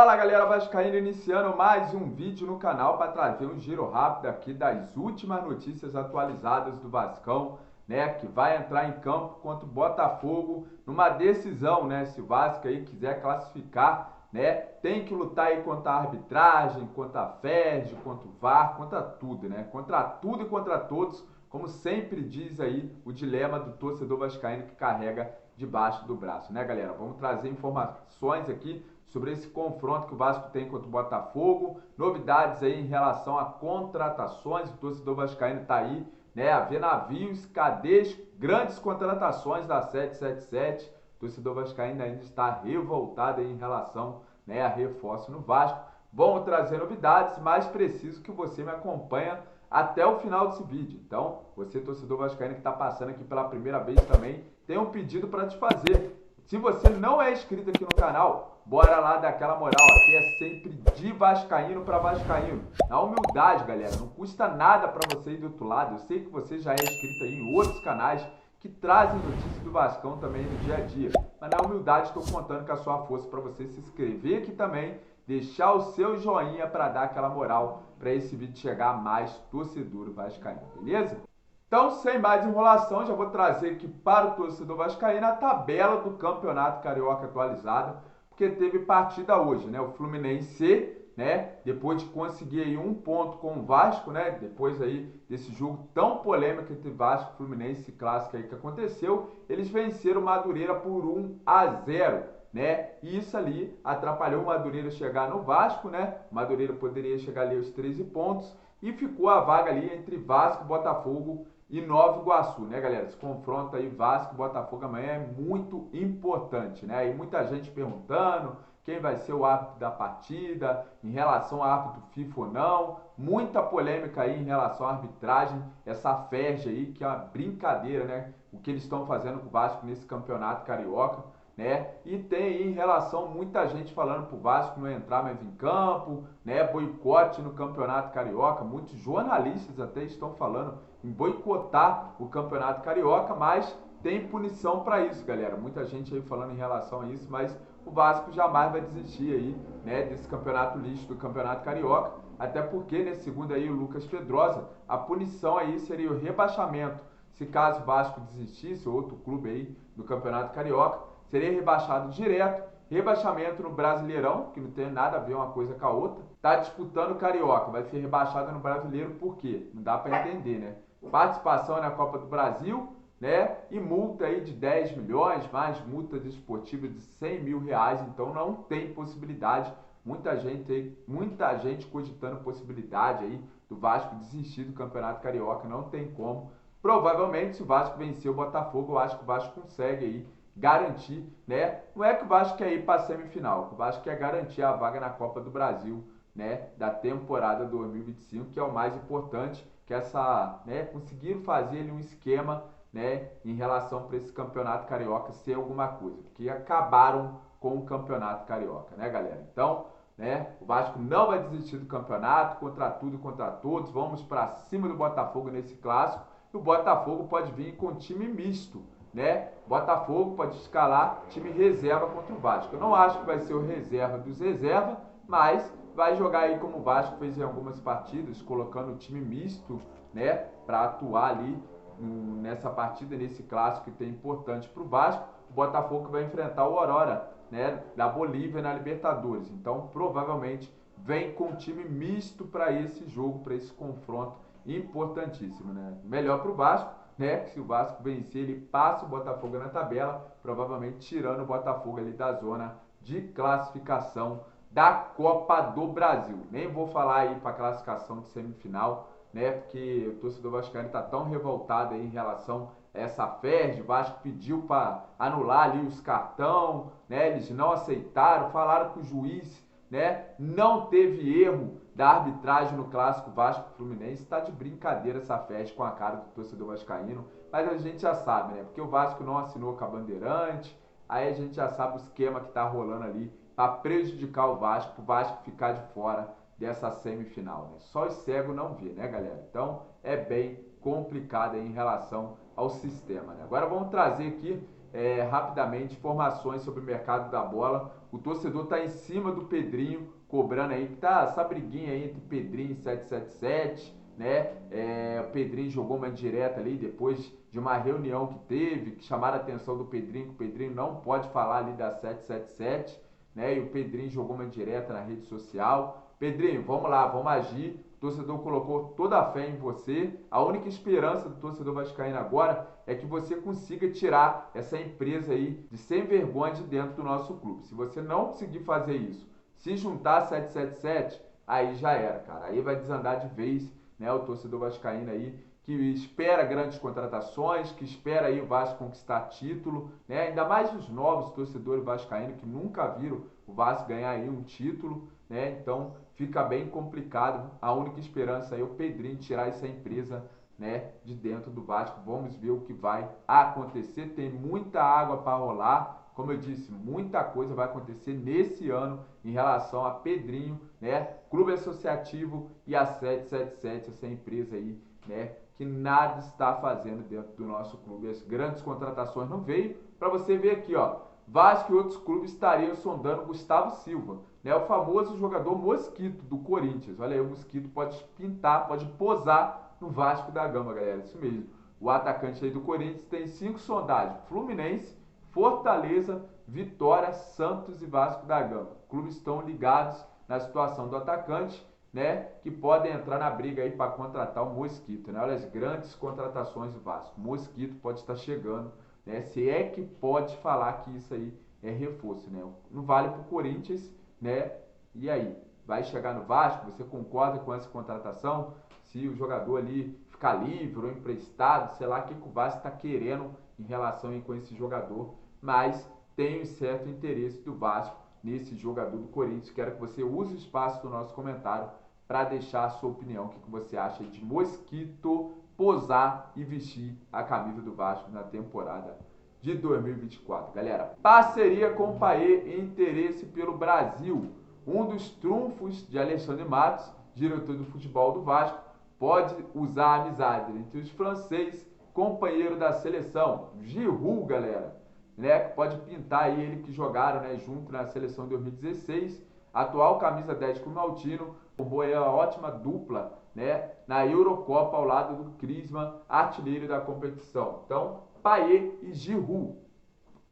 Fala galera vascaína, iniciando mais um vídeo no canal para trazer um giro rápido aqui das últimas notícias atualizadas do Vascão, né, que vai entrar em campo contra o Botafogo numa decisão, né, se o Vasco aí quiser classificar, né, tem que lutar aí contra a arbitragem, contra a FERJ, contra o VAR, contra tudo, né, contra tudo e contra todos, como sempre diz aí o dilema do torcedor vascaíno que carrega debaixo do braço, né, galera? Vamos trazer informações aqui sobre esse confronto que o Vasco tem contra o Botafogo, novidades aí em relação a contratações, o torcedor vascaíno tá aí, né, a ver navios, cadê grandes contratações da 777, o torcedor vascaíno ainda está revoltado aí em relação, né, a reforço no Vasco. Vamos trazer novidades, mas preciso que você me acompanhe até o final desse vídeo. Então, você torcedor vascaíno que está passando aqui pela primeira vez também, tem um pedido para te fazer. Se você não é inscrito aqui no canal, bora lá dar aquela moral. Aqui é sempre de vascaíno para vascaíno. Na humildade, galera, não custa nada para você ir do outro lado. Eu sei que você já é inscrito aí em outros canais que trazem notícias do Vascão também no dia a dia. Mas na humildade estou contando com a sua força para você se inscrever aqui também, deixar o seu joinha para dar aquela moral para esse vídeo chegar a mais torcedor vascaíno, beleza? Então, sem mais enrolação, já vou trazer aqui para o torcedor vascaíno a tabela do Campeonato Carioca atualizada, porque teve partida hoje, né? O Fluminense, né, depois de conseguir aí um ponto com o Vasco, né, depois aí desse jogo tão polêmico entre Vasco e Fluminense, clássico aí que aconteceu, eles venceram o Madureira por 1-0. Né? E isso ali atrapalhou o Madureira chegar no Vasco, né? O Madureira poderia chegar ali aos 13 pontos e ficou a vaga ali entre Vasco, Botafogo e Nova Iguaçu, né, galera? Esse confronto aí Vasco e Botafogo amanhã é muito importante, né? E muita gente perguntando quem vai ser o árbitro da partida, em relação ao árbitro FIFA ou não, muita polêmica aí em relação à arbitragem, essa FERJ aí, que é uma brincadeira, né? O que eles estão fazendo com o Vasco nesse campeonato carioca. Né? E tem aí em relação muita gente falando pro Vasco não entrar mais em campo, né? Boicote no Campeonato Carioca, muitos jornalistas até estão falando em boicotar o Campeonato Carioca, mas tem punição para isso, galera. Muita gente aí falando em relação a isso, mas o Vasco jamais vai desistir aí, né, desse campeonato lixo do Campeonato Carioca, até porque, né, segundo aí o Lucas Pedrosa, a punição aí seria o rebaixamento. Se caso o Vasco desistisse, ou outro clube aí do Campeonato Carioca, seria rebaixado direto, rebaixamento no Brasileirão, que não tem nada a ver uma coisa com a outra. Tá disputando o Carioca, vai ser rebaixado no Brasileiro por quê? Não dá para entender, né? Participação na Copa do Brasil, né? E multa aí de 10 milhões, mais multa desportiva de 100 mil reais, então não tem possibilidade. Muita gente cogitando possibilidade aí do Vasco desistir do Campeonato Carioca, não tem como. Provavelmente, se o Vasco vencer o Botafogo, eu acho que o Vasco consegue aí garantir, né? Não é que o Vasco quer ir para a semifinal, o Vasco quer garantir a vaga na Copa do Brasil, né, da temporada 2025, que é o mais importante, que essa, né, conseguir fazer ali um esquema, né, em relação para esse campeonato carioca ser alguma coisa, porque acabaram com o campeonato carioca, né, galera? Então, né, o Vasco não vai desistir do campeonato, contra tudo e contra todos, vamos para cima do Botafogo nesse clássico, e o Botafogo pode vir com time misto, né? Botafogo pode escalar time reserva contra o Vasco. Eu não acho que vai ser o reserva dos reservas, mas vai jogar aí como o Vasco fez em algumas partidas, colocando o time misto, né, para atuar ali nessa partida, nesse clássico que é importante para o Vasco. O Botafogo vai enfrentar o Aurora, né, da Bolívia na Libertadores. Então, provavelmente vem com time misto para esse jogo, para esse confronto importantíssimo, né? Melhor para o Vasco, né? Se o Vasco vencer, ele passa o Botafogo na tabela, provavelmente tirando o Botafogo ali da zona de classificação da Copa do Brasil. Nem vou falar aí para classificação de semifinal, né? Porque o torcedor vascaíno está tão revoltado aí em relação a essa FERJ. O Vasco pediu para anular ali os cartão, né? Eles não aceitaram, falaram que o juiz, né, não teve erro da arbitragem no clássico Vasco-Fluminense. Está de brincadeira essa festa com a cara do torcedor vascaíno, mas a gente já sabe, né? Porque o Vasco não assinou com a Bandeirante, aí a gente já sabe o esquema que tá rolando ali para prejudicar o Vasco ficar de fora dessa semifinal, né? Só os cegos não vê, né, galera? Então é bem complicado aí em relação ao sistema, né? Agora vamos trazer aqui rapidamente informações sobre o mercado da bola. o torcedor tá em cima do Pedrinho, cobrando aí, que tá essa briguinha aí entre Pedrinho e 777, né? O Pedrinho jogou uma indireta ali depois de uma reunião que teve, que chamaram a atenção do Pedrinho, que o Pedrinho não pode falar ali da 777, né? E o Pedrinho jogou uma indireta na rede social. Pedrinho, vamos lá, vamos agir. O torcedor colocou toda a fé em você. A única esperança do torcedor vascaíno agora é que você consiga tirar essa empresa aí de sem vergonha de dentro do nosso clube. Se você não conseguir fazer isso, se juntar a 777, aí já era, cara. Aí vai desandar de vez, né? O torcedor vascaíno aí que espera grandes contratações, que espera aí o Vasco conquistar título, né? Ainda mais os novos torcedores vascaínos que nunca viram o Vasco ganhar aí um título, né? Então fica bem complicado. A única esperança aí é o Pedrinho tirar essa empresa, né, de dentro do Vasco. Vamos ver o que vai acontecer. Tem muita água para rolar. Como eu disse, muita coisa vai acontecer nesse ano em relação a Pedrinho, né? Clube Associativo e a 777, essa empresa aí, né, que nada está fazendo dentro do nosso clube. As grandes contratações não veio. Para você ver aqui, ó, Vasco e outros clubes estariam sondando Gustavo Silva, né, o famoso jogador Mosquito do Corinthians. Olha aí, o Mosquito pode pintar, pode posar no Vasco da Gama, galera. Isso mesmo. O atacante aí do Corinthians tem 5 sondagens: Fluminense, Fortaleza, Vitória, Santos e Vasco da Gama. Clubes estão ligados na situação do atacante, né, que podem entrar na briga aí para contratar o Mosquito, né? Olha as grandes contratações do Vasco. Mosquito pode estar chegando, né? Se é que pode falar que isso aí é reforço, né? Não vale para o Corinthians, né? E aí, vai chegar no Vasco? Você concorda com essa contratação? Se o jogador ali ficar livre ou emprestado, sei lá o que o Vasco está querendo em relação aí com esse jogador, mas tem um certo interesse do Vasco nesse jogador do Corinthians. Quero que você use o espaço do nosso comentário para deixar a sua opinião. O que você acha de Mosquito posar e vestir a camisa do Vasco na temporada de 2024. Galera, parceria com o Payet e interesse pelo Brasil. Um dos trunfos de Alexandre Matos, diretor do futebol do Vasco, pode usar a amizade entre os franceses, companheiro da seleção, Giroud, galera, né, que pode pintar aí ele que jogaram, né, junto na seleção de 2016, atual camisa 10 com o Maltino, formou aí uma ótima dupla, né, na Eurocopa ao lado do Griezmann, artilheiro da competição. Então, Payet e Giroud.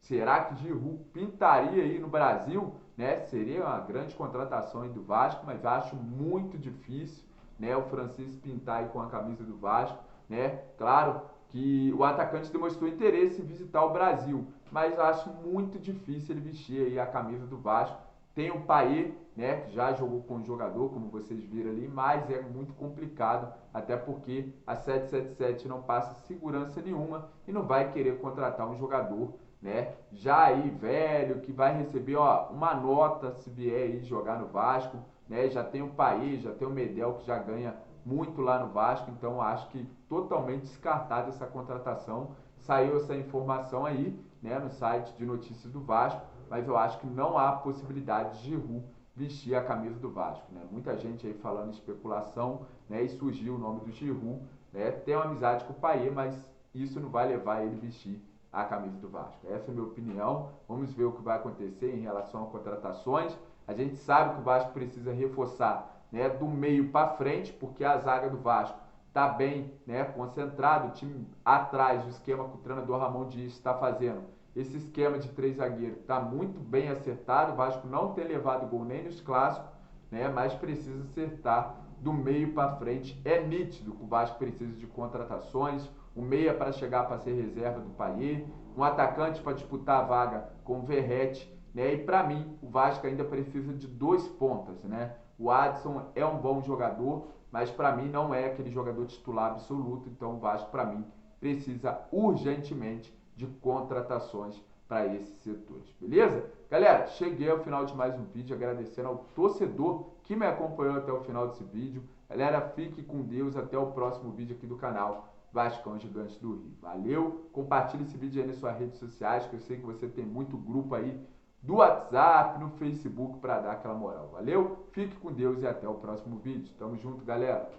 Será que Giroud pintaria aí no Brasil, né? Seria uma grande contratação aí do Vasco, mas acho muito difícil, né, o francês pintar aí com a camisa do Vasco, né? Claro que o atacante demonstrou interesse em visitar o Brasil, mas acho muito difícil ele vestir aí a camisa do Vasco. Tem o Payet, né, que já jogou com o jogador, como vocês viram ali, mas é muito complicado, até porque a 777 não passa segurança nenhuma e não vai querer contratar um jogador, né, já aí velho, que vai receber, ó, uma nota se vier aí jogar no Vasco, né? Já tem o Payet, já tem o Medel, que já ganha muito lá no Vasco, então acho que totalmente descartada essa contratação. Saiu essa informação aí, né, no site de notícias do Vasco, mas eu acho que não há possibilidade de Giroud vestir a camisa do Vasco, né? Muita gente aí falando em especulação, né, e surgiu o nome do Giroud, né? Tem uma amizade com o Payet, mas isso não vai levar ele a vestir a camisa do Vasco. Essa é a minha opinião. Vamos ver o que vai acontecer em relação a contratações. A gente sabe que o Vasco precisa reforçar, né, do meio para frente, porque a zaga do Vasco está bem, né, concentrado. O time atrás, o esquema que o treinador Ramon Dias está fazendo, esse esquema de 3 zagueiros está muito bem acertado. O Vasco não tem levado gol nem nos clássicos, né, mas precisa acertar do meio para frente. É nítido que o Vasco precisa de contratações, um meia para chegar para ser reserva do Payet, um atacante para disputar a vaga com o Verratti, né? E para mim, o Vasco ainda precisa de 2 pontas, né? O Adson é um bom jogador, mas para mim não é aquele jogador titular absoluto. Então o Vasco, para mim, precisa urgentemente de contratações para esses setores, beleza? Galera, cheguei ao final de mais um vídeo, agradecendo ao torcedor que me acompanhou até o final desse vídeo. Galera, fique com Deus, até o próximo vídeo aqui do canal Vascão Gigante do Rio. Valeu, compartilhe esse vídeo aí nas suas redes sociais, que eu sei que você tem muito grupo aí do WhatsApp, no Facebook, para dar aquela moral. Valeu, fique com Deus e até o próximo vídeo. Tamo junto, galera.